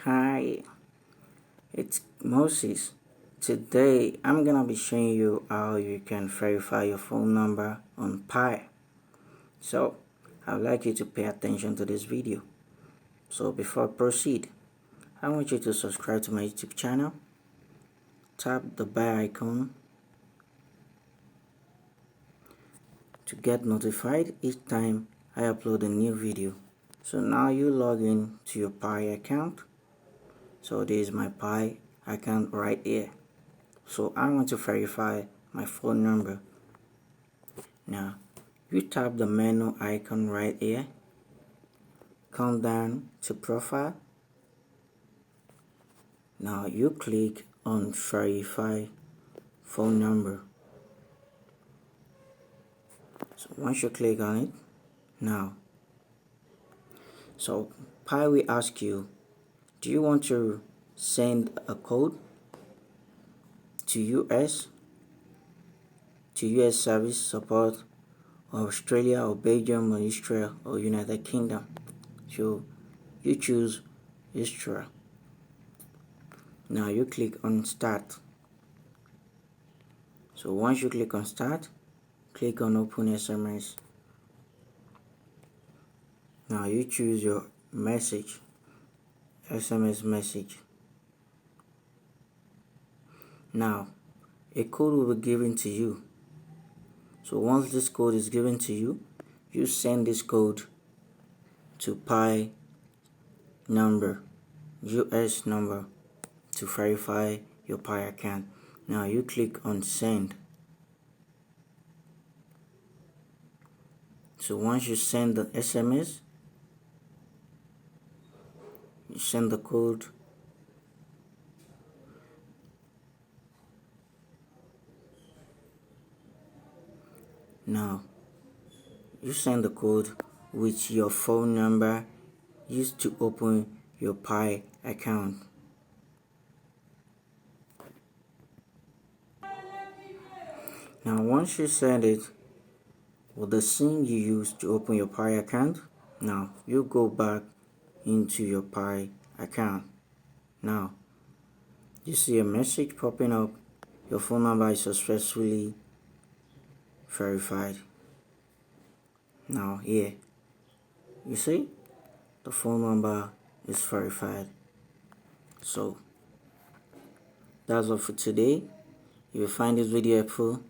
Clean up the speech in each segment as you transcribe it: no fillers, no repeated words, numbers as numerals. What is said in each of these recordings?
Hi, it's Moses. Today I'm gonna be showing you how you can verify your phone number on Pi. So I'd like you to pay attention to this video. So before I proceed, I want you to subscribe to my YouTube channel. Tap the bell icon to get notified each time I upload a new video. So now you log in to your Pi account. So this is my Pi account right here. So I want to verify my phone number. Now you tap the menu icon right here, come down to profile. Now you click on verify phone number. So once you click on it, now Pi will ask you, do you want to send a code to US service support, or Australia or Belgium or Israel or United Kingdom? So you choose Israel. Now you click on start. So once you click on start, click on open SMS. Now you choose your message, SMS message. Now a code will be given to you. So once this code is given to you, you send this code to Pi number, US number, to verify your Pi account. Now you click on send. So once you send the SMS, you send the code. Now you send the code with your phone number used to open your Pi account. Now once you send it with the SIM you used to open your Pi account, now you go back into your Pi account. Now you see a message popping up, your phone number is successfully verified. Now here you see the phone number is verified. So that's all for today. If you find this video helpful,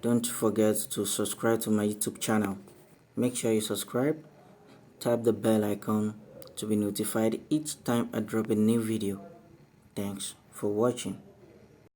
don't forget to subscribe to my YouTube channel. Make sure you subscribe, tap the bell icon to be notified each time I drop a new video. Thanks for watching.